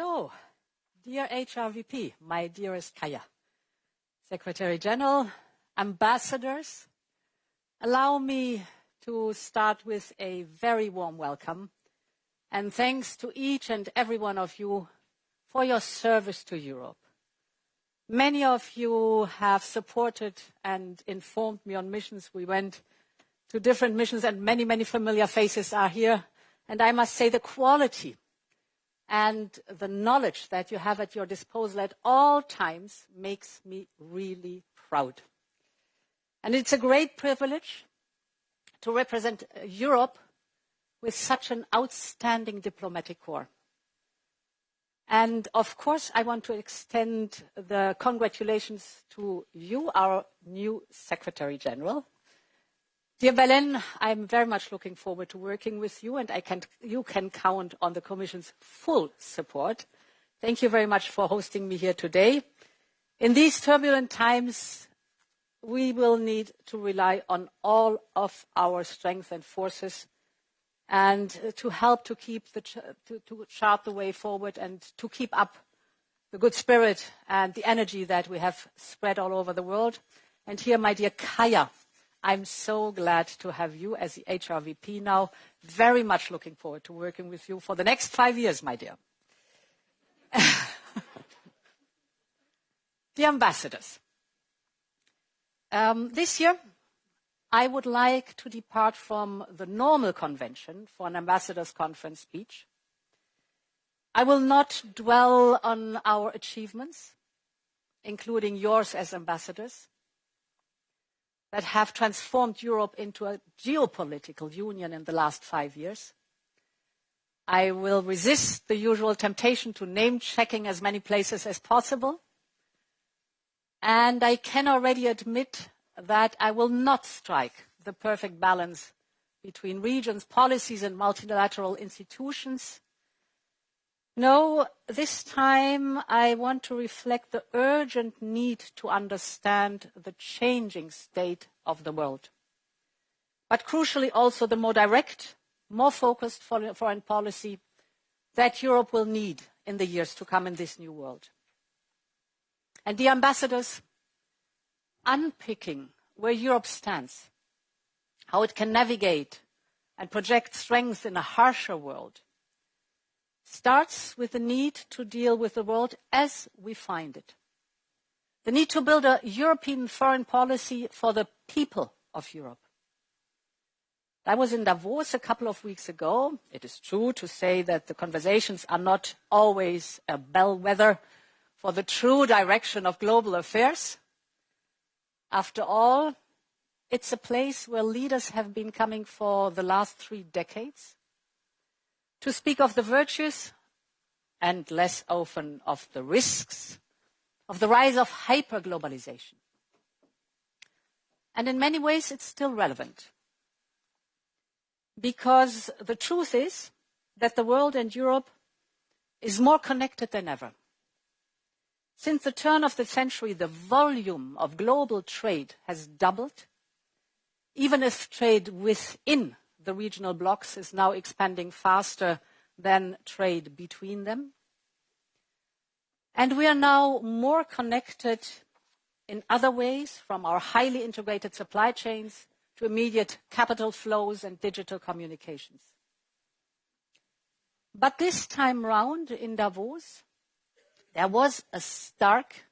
So, dear HRVP, my dearest Kaya, Secretary General, ambassadors, allow me to start with a very warm welcome and thanks to each and every one of you for your service to Europe. Many of you have supported and informed me on missions. We went to different missions and many, many familiar faces are here. And I must say the quality and the knowledge that you have at your disposal at all times makes me really proud. And it's a great privilege to represent Europe with such an outstanding diplomatic corps. And of course, I want to extend the congratulations to you, our new Secretary General. Dear Belen, I'm very much looking forward to working with you, and you can count on the Commission's full support. Thank you very much for hosting me here today. In these turbulent times, we will need to rely on all of our strength and forces and to help to keep to chart the way forward and to keep up the good spirit and the energy that we have spread all over the world. And here, my dear Kaya, I'm so glad to have you as the HRVP now. Very much looking forward to working with you for the next 5 years, my dear. The ambassadors. This year, I would like to depart from the normal convention for an ambassadors' conference speech. I will not dwell on our achievements, including yours as ambassadors, that have transformed Europe into a geopolitical union in the last 5 years. I will resist the usual temptation to name-checking as many places as possible. And I can already admit that I will not strike the perfect balance between regions, policies, and multilateral institutions. No, this time I want to reflect the urgent need to understand the changing state of the world, but crucially also the more direct, more focused foreign policy that Europe will need in the years to come in this new world. And the ambassadors, unpicking where Europe stands, how it can navigate and project strength in a harsher world, starts with the need to deal with the world as we find it. The need to build a European foreign policy for the people of Europe. I was in Davos a couple of weeks ago. It is true to say that the conversations are not always a bellwether for the true direction of global affairs. After all, it's a place where leaders have been coming for the last 3 decades to speak of the virtues and less often of the risks of the rise of hyperglobalization. And in many ways, it's still relevant. Because the truth is that the world and Europe is more connected than ever. Since the turn of the century, the volume of global trade has doubled, even if trade within the regional blocs is now expanding faster than trade between them. And we are now more connected in other ways, from our highly integrated supply chains to immediate capital flows and digital communications. But this time round in Davos, there was a stark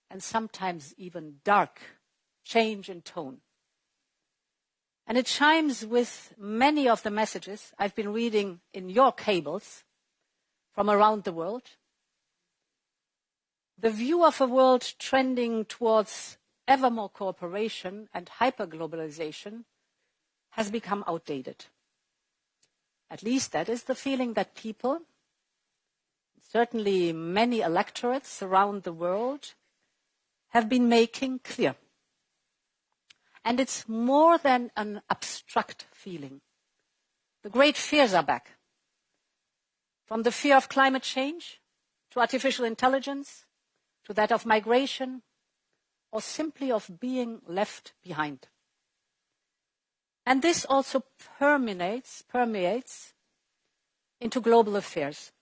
and sometimes even dark change in tone. And it chimes with many of the messages I've been reading in your cables from around the world. The view of a world trending towards ever more cooperation and hyperglobalization has become outdated. At least that is the feeling that people, certainly many electorates around the world, have been making clear. And it's more than an abstract feeling. The great fears are back. From the fear of climate change to artificial intelligence, to that of migration, or simply of being left behind. And this also permeates into global affairs.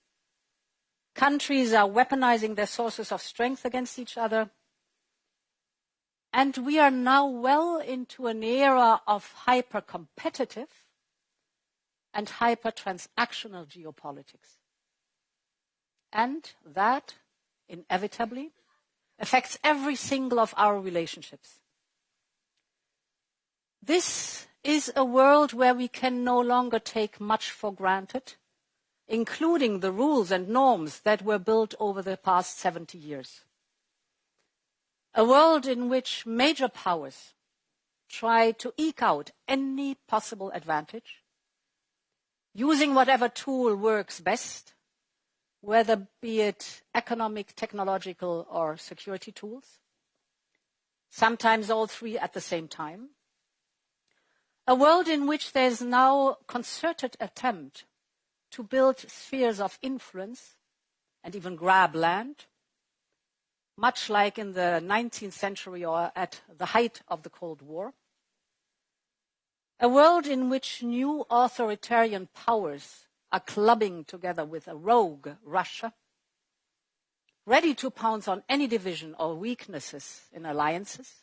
Countries are weaponizing their sources of strength against each other. And we are now well into an era of hyper-competitive and hyper-transactional geopolitics. And that, inevitably, affects every single of our relationships. This is a world where we can no longer take much for granted, including the rules and norms that were built over the past 70 years. A world in which major powers try to eke out any possible advantage, using whatever tool works best, whether be it economic, technological, or security tools, sometimes all three at the same time. A world in which there is now concerted attempt to build spheres of influence and even grab land, much like in the 19th century or at the height of the Cold War. A world in which new authoritarian powers are clubbing together with a rogue Russia, ready to pounce on any division or weaknesses in alliances.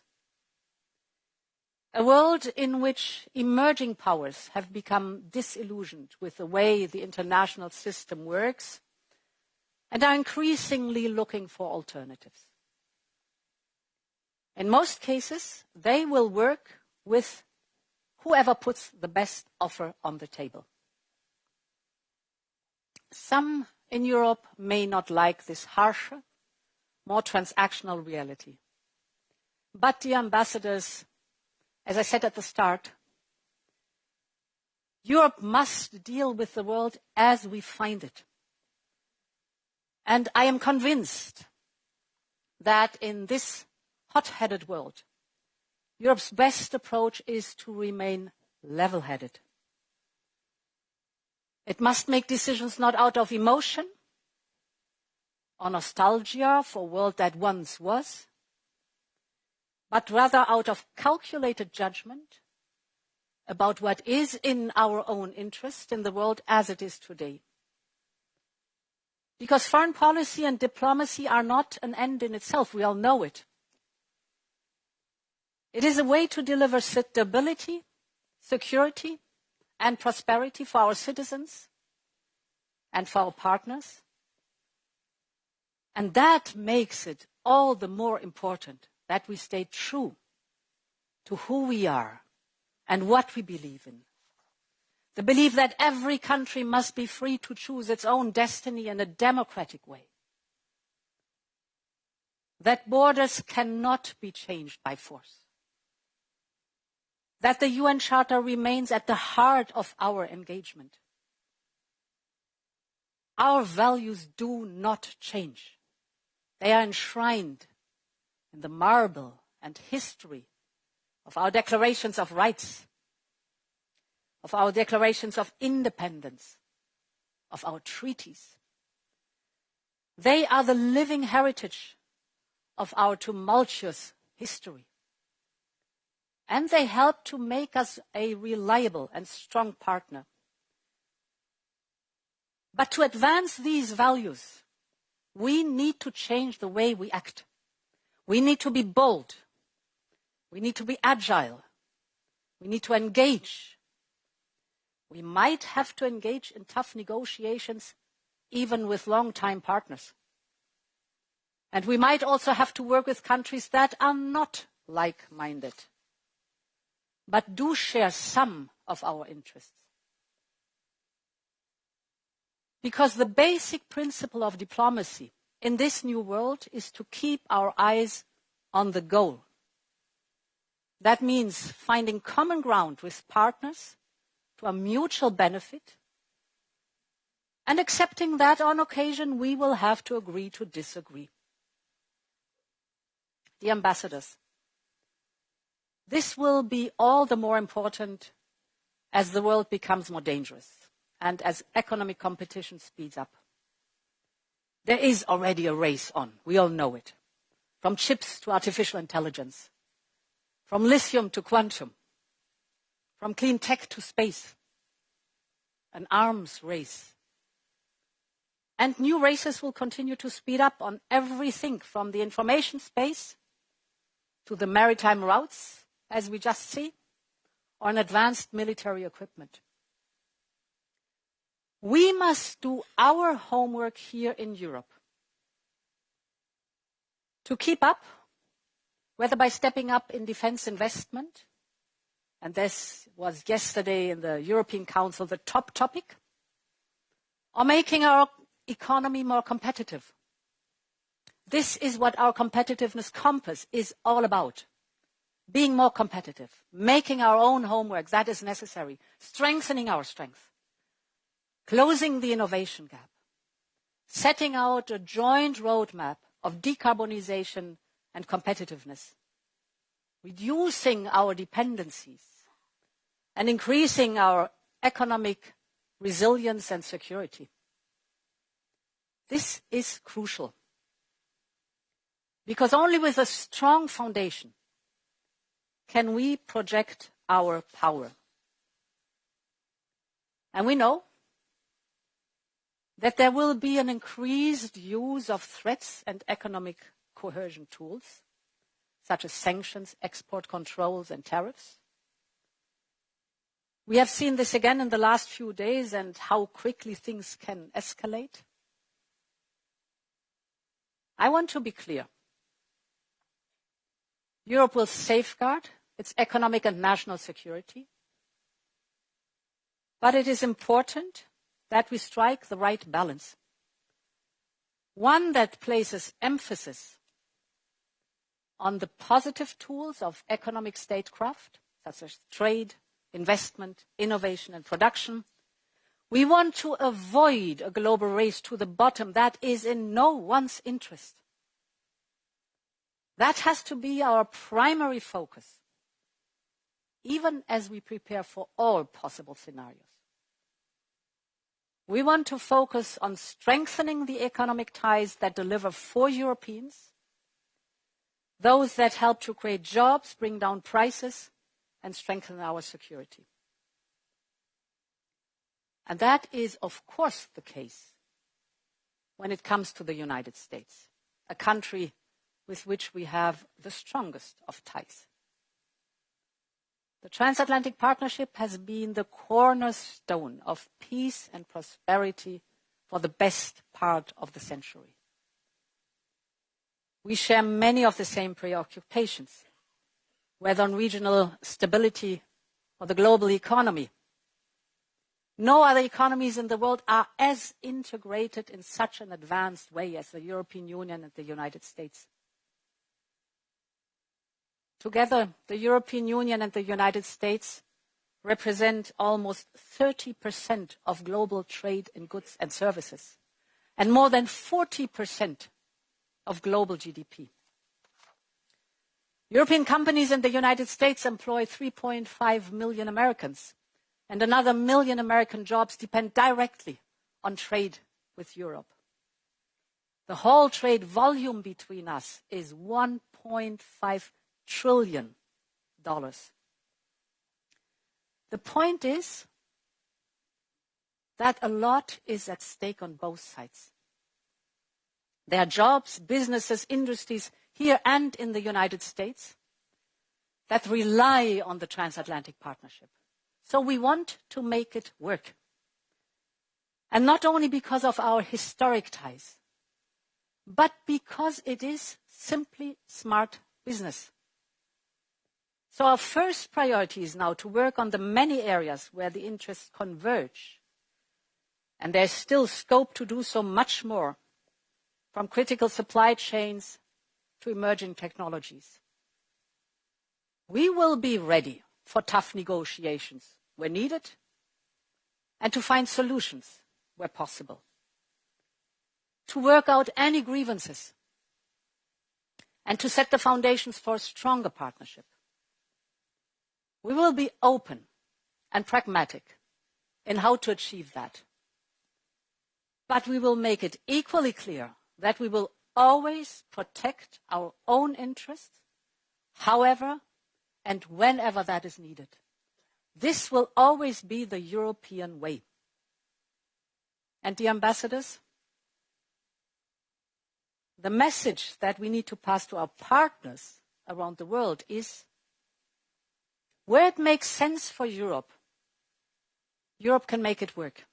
A world in which emerging powers have become disillusioned with the way the international system works and are increasingly looking for alternatives. In most cases, they will work with whoever puts the best offer on the table. Some in Europe may not like this harsher, more transactional reality. But, dear ambassadors, as I said at the start, Europe must deal with the world as we find it. And I am convinced that in this hot-headed world, Europe's best approach is to remain level-headed. It must make decisions not out of emotion or nostalgia for a world that once was, but rather out of calculated judgment about what is in our own interest in the world as it is today. Because foreign policy and diplomacy are not an end in itself, we all know it. It is a way to deliver stability, security, and prosperity for our citizens and for our partners. And that makes it all the more important that we stay true to who we are and what we believe in. The belief that every country must be free to choose its own destiny in a democratic way. That borders cannot be changed by force. That the UN Charter remains at the heart of our engagement. Our values do not change. They are enshrined in the marble and history of our declarations of rights, of our declarations of independence, of our treaties. They are the living heritage of our tumultuous history. And they help to make us a reliable and strong partner. But to advance these values, we need to change the way we act. We need to be bold. We need to be agile. We need to engage. We might have to engage in tough negotiations, even with long-time partners. And we might also have to work with countries that are not like-minded, but do share some of our interests. Because the basic principle of diplomacy in this new world is to keep our eyes on the goal. That means finding common ground with partners to a mutual benefit and accepting that on occasion we will have to agree to disagree. The ambassadors, this will be all the more important as the world becomes more dangerous and as economic competition speeds up. There is already a race on. We all know it. From chips to artificial intelligence, from lithium to quantum, from clean tech to space, an arms race. And new races will continue to speed up on everything from the information space to the maritime routes, as we just see, or an advanced military equipment. We must do our homework here in Europe to keep up, whether by stepping up in defense investment, and this was yesterday in the European Council the top topic, or making our economy more competitive. This is what our competitiveness compass is all about. Being more competitive, making our own homework, that is necessary, strengthening our strength, closing the innovation gap, setting out a joint roadmap of decarbonization and competitiveness, reducing our dependencies, and increasing our economic resilience and security. This is crucial, because only with a strong foundation can we project our power. And we know that there will be an increased use of threats and economic coercion tools, such as sanctions, export controls, and tariffs. We have seen this again in the last few days and how quickly things can escalate. I want to be clear. Europe will safeguard its economic and national security. But it is important that we strike the right balance. One that places emphasis on the positive tools of economic statecraft, such as trade, investment, innovation, and production. We want to avoid a global race to the bottom that is in no one's interest. That has to be our primary focus, even as we prepare for all possible scenarios. We want to focus on strengthening the economic ties that deliver for Europeans, those that help to create jobs, bring down prices, and strengthen our security. And that is, of course, the case when it comes to the United States, a country with which we have the strongest of ties. The transatlantic partnership has been the cornerstone of peace and prosperity for the best part of the century. We share many of the same preoccupations, whether on regional stability or the global economy. No other economies in the world are as integrated in such an advanced way as the European Union and the United States. Together, the European Union and the United States represent almost 30% of global trade in goods and services, and more than 40% of global GDP. European companies in the United States employ 3.5 million Americans, and another million American jobs depend directly on trade with Europe. The whole trade volume between us is $1.5 trillion. The point is that a lot is at stake on both sides. There are jobs, businesses, industries here and in the United States that rely on the transatlantic partnership. So we want to make it work. And not only because of our historic ties, but because it is simply smart business. So our first priority is now to work on the many areas where the interests converge. And there's still scope to do so much more, from critical supply chains to emerging technologies. We will be ready for tough negotiations where needed and to find solutions where possible. To work out any grievances and to set the foundations for a stronger partnership. We will be open and pragmatic in how to achieve that. But we will make it equally clear that we will always protect our own interests, however and whenever that is needed. This will always be the European way. And dear ambassadors, the message that we need to pass to our partners around the world is, where it makes sense for Europe, Europe can make it work.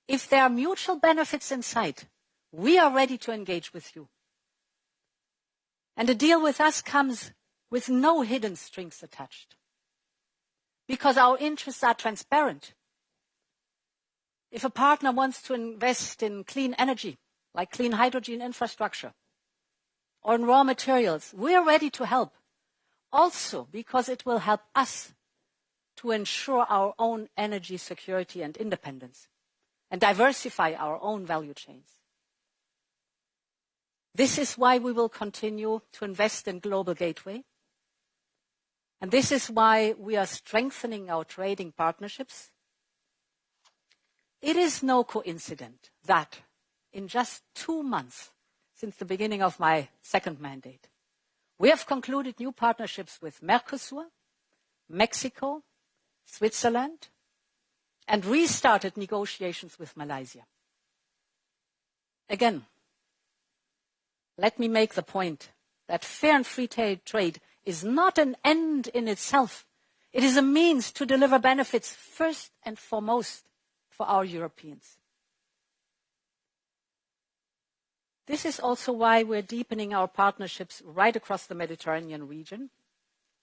If there are mutual benefits in sight, we are ready to engage with you. And a deal with us comes with no hidden strings attached, because our interests are transparent. If a partner wants to invest in clean energy, like clean hydrogen infrastructure, or in raw materials, we are ready to help. Also, because it will help us to ensure our own energy security and independence, and diversify our own value chains. This is why we will continue to invest in Global Gateway. And this is why we are strengthening our trading partnerships. It is no coincidence that in just 2 months since the beginning of my second mandate, we have concluded new partnerships with Mercosur, Mexico, Switzerland, and restarted negotiations with Malaysia. Again, let me make the point that fair and free trade is not an end in itself. It is a means to deliver benefits first and foremost for our Europeans. This is also why we're deepening our partnerships right across the Mediterranean region.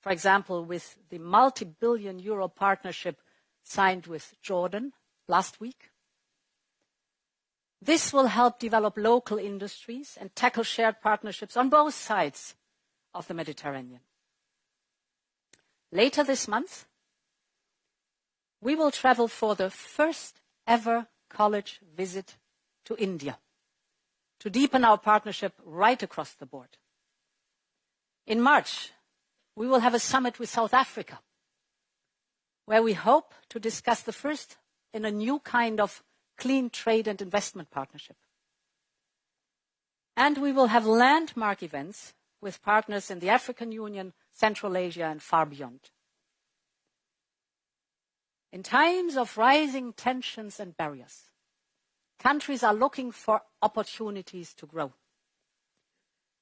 For example, with the multi-billion euro partnership signed with Jordan last week. This will help develop local industries and tackle shared partnerships on both sides of the Mediterranean. Later this month, we will travel for the first ever college visit to India to deepen our partnership right across the board. In March, we will have a summit with South Africa, where we hope to discuss the first in a new kind of clean trade and investment partnership. And we will have landmark events with partners in the African Union, Central Asia, and far beyond. In times of rising tensions and barriers, countries are looking for opportunities to grow.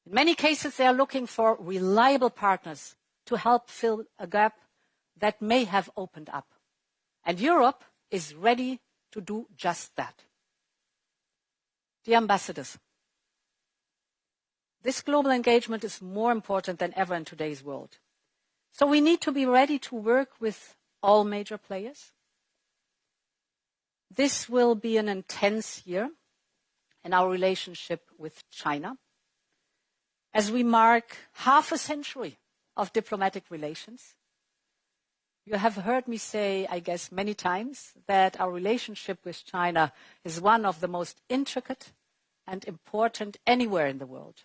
In many cases, they are looking for reliable partners to help fill a gap that may have opened up. And Europe is ready to do just that. Dear ambassadors, this global engagement is more important than ever in today's world. So we need to be ready to work with all major players. This will be an intense year in our relationship with China, as we mark half a century of diplomatic relations. You have heard me say, I guess, many times that our relationship with China is one of the most intricate and important anywhere in the world.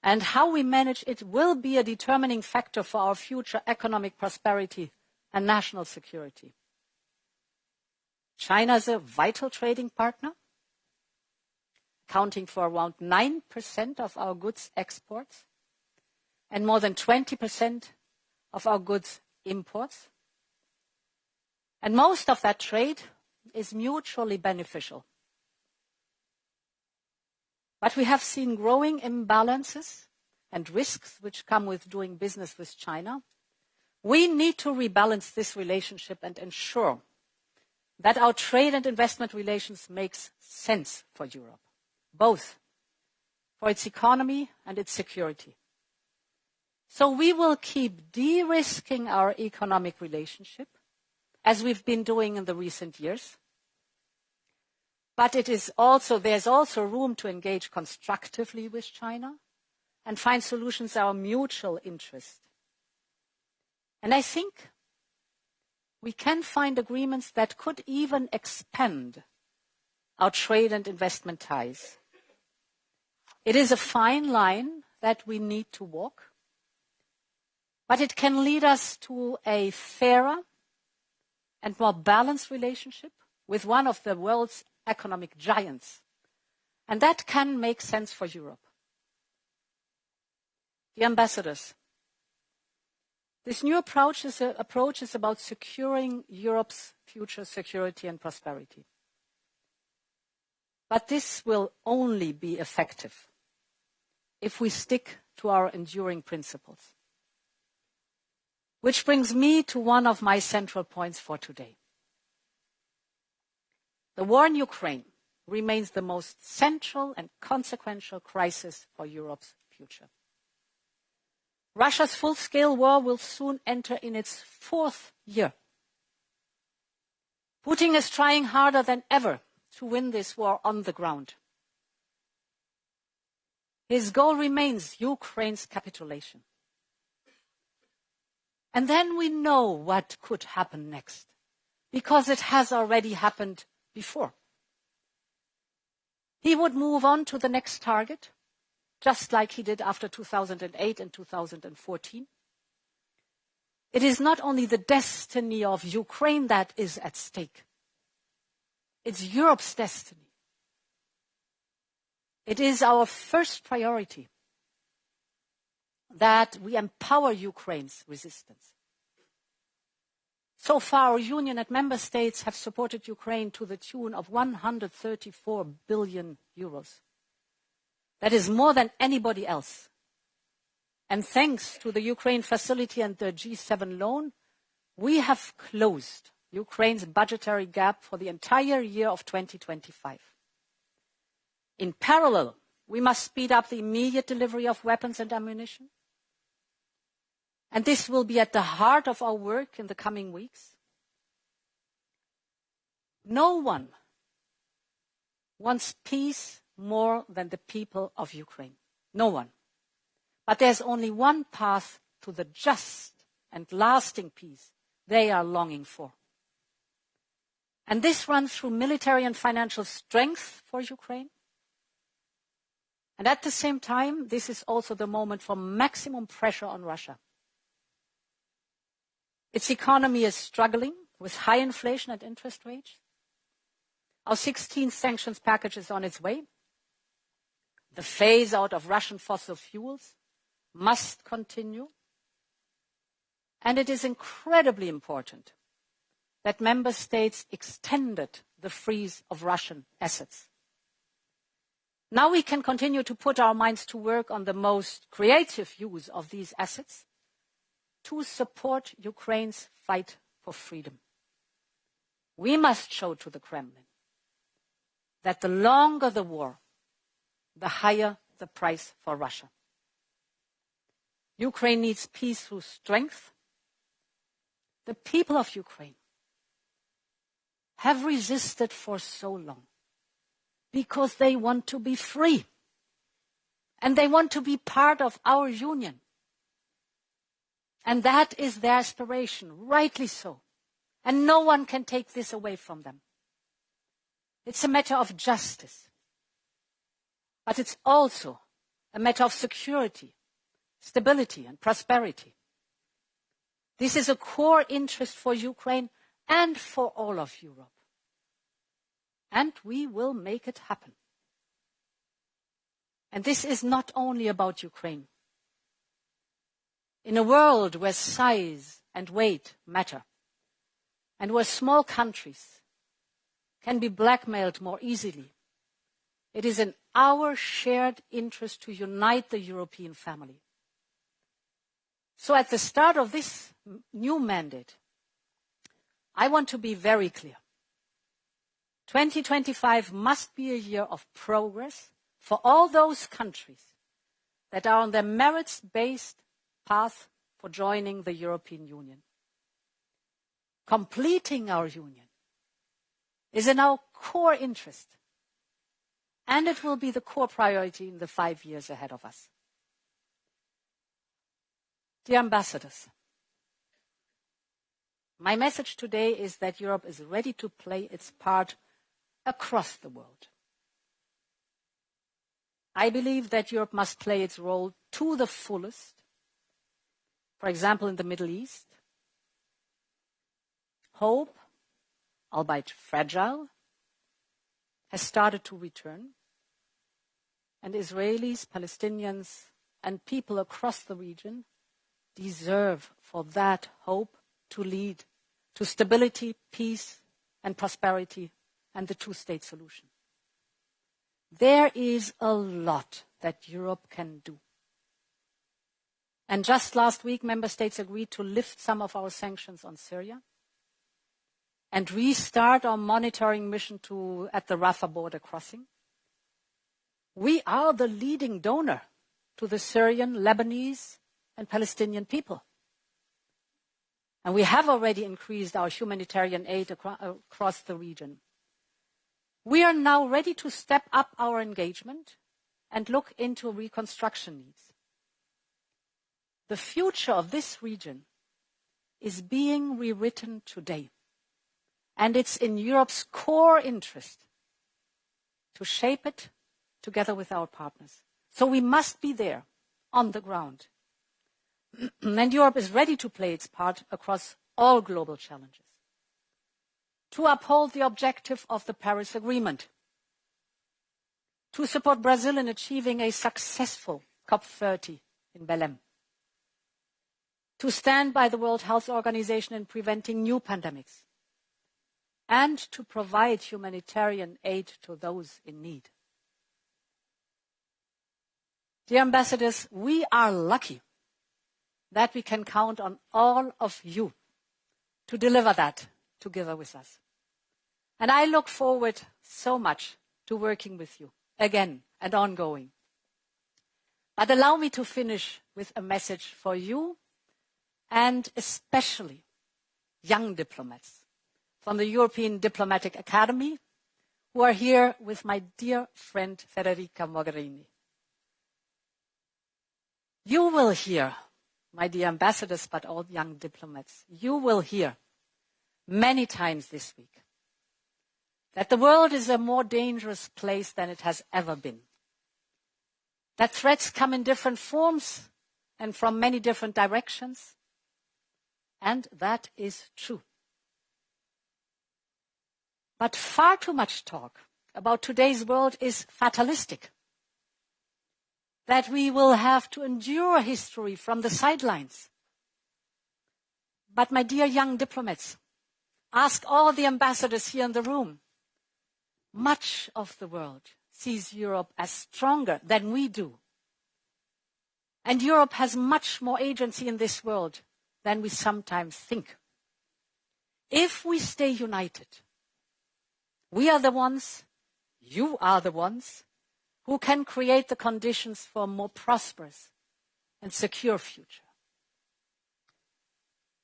And how we manage it will be a determining factor for our future economic prosperity and national security. China is a vital trading partner, accounting for around 9% of our goods exports and more than 20% of our goods imports. And most of that trade is mutually beneficial. But we have seen growing imbalances and risks which come with doing business with China. We need to rebalance this relationship and ensure that our trade and investment relations makes sense for Europe, both for its economy and its security. So we will keep de-risking our economic relationship, as we've been doing in the recent years. But there's also room to engage constructively with China and find solutions in our mutual interest. And I think we can find agreements that could even expand our trade and investment ties. It is a fine line that we need to walk, but it can lead us to a fairer and more balanced relationship with one of the world's economic giants. And that can make sense for Europe. Dear ambassadors, this new approach is about securing Europe's future security and prosperity. But this will only be effective if we stick to our enduring principles. Which brings me to one of my central points for today. The war in Ukraine remains the most central and consequential crisis for Europe's future. Russia's full-scale war will soon enter in its 4th year. Putin is trying harder than ever to win this war on the ground. His goal remains Ukraine's capitulation. And then we know what could happen next, because it has already happened before. He would move on to the next target, just like he did after 2008 and 2014. It is not only the destiny of Ukraine that is at stake. It's Europe's destiny. It is our first priority that we empower Ukraine's resistance. So far, our Union and Member States have supported Ukraine to the tune of 134 billion euros. That is more than anybody else. And thanks to the Ukraine facility and the G7 loan, we have closed Ukraine's budgetary gap for the entire year of 2025. In parallel, we must speed up the immediate delivery of weapons and ammunition. And this will be at the heart of our work in the coming weeks. No one wants peace more than the people of Ukraine. No one. But there's only one path to the just and lasting peace they are longing for. And this runs through military and financial strength for Ukraine. And at the same time, this is also the moment for maximum pressure on Russia. Its economy is struggling with high inflation and interest rates. Our 16th sanctions package is on its way. The phase out of Russian fossil fuels must continue. And it is incredibly important that member states extended the freeze of Russian assets. Now we can continue to put our minds to work on the most creative use of these assets to support Ukraine's fight for freedom. We must show to the Kremlin that the longer the war, the higher the price for Russia. Ukraine needs peace through strength. The people of Ukraine have resisted for so long because they want to be free and they want to be part of our union. And that is their aspiration, rightly so. And no one can take this away from them. It's a matter of justice. But it's also a matter of security, stability, and prosperity. This is a core interest for Ukraine and for all of Europe. And we will make it happen. And this is not only about Ukraine. In a world where size and weight matter, and where small countries can be blackmailed more easily, it is in our shared interest to unite the European family. So at the start of this new mandate, I want to be very clear. 2025 must be a year of progress for all those countries that are on their merits-based path for joining the European Union. Completing our union is in our core interest, and it will be the core priority in the 5 years ahead of us. Dear ambassadors, my message today is that Europe is ready to play its part across the world. I believe that Europe must play its role to the fullest, for example, in the Middle East. Hope, albeit fragile, has started to return, and Israelis, Palestinians, and people across the region deserve for that hope to lead to stability, peace, and prosperity, and the two-state solution. There is a lot that Europe can do. And just last week, member states agreed to lift some of our sanctions on Syria and restart our monitoring mission at the Rafah border crossing. We are the leading donor to the Syrian, Lebanese, and Palestinian people. And we have already increased our humanitarian aid across the region. We are now ready to step up our engagement and look into reconstruction needs. The future of this region is being rewritten today. And it's in Europe's core interest to shape it together with our partners. So we must be there on the ground. And Europe is ready to play its part across all global challenges. To uphold the objective of the Paris Agreement. To support Brazil in achieving a successful COP30 in Belém. To stand by the World Health Organization in preventing new pandemics. And to provide humanitarian aid to those in need. Dear ambassadors, we are lucky that we can count on all of you to deliver that together with us. And I look forward so much to working with you again and ongoing. But allow me to finish with a message for you and especially young diplomats from the European Diplomatic Academy, who are here with my dear friend Federica Mogherini. You will hear, my dear ambassadors, but all young diplomats, you will hear many times this week that the world is a more dangerous place than it has ever been. That threats come in different forms and from many different directions. And that is true. But far too much talk about today's world is fatalistic. That we will have to endure history from the sidelines. But my dear young diplomats, ask all the ambassadors here in the room. Much of the world sees Europe as stronger than we do. And Europe has much more agency in this world than we sometimes think. If we stay united, we are the ones, you are the ones, who can create the conditions for a more prosperous and secure future.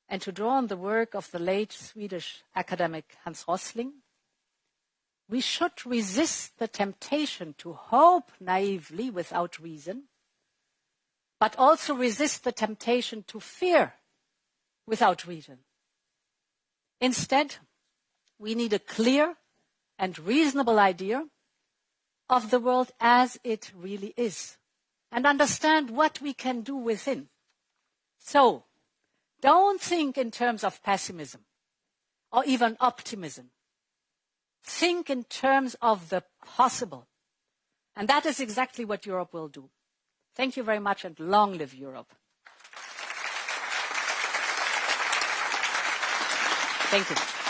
And to draw on the work of the late Swedish academic Hans Rosling, we should resist the temptation to hope naively without reason, but also resist the temptation to fear without reason. Instead, we need a clear and reasonable idea of the world as it really is, and understand what we can do within. So, don't think in terms of pessimism or even optimism. Think in terms of the possible. And that is exactly what Europe will do. Thank you very much, and long live Europe. Thank you.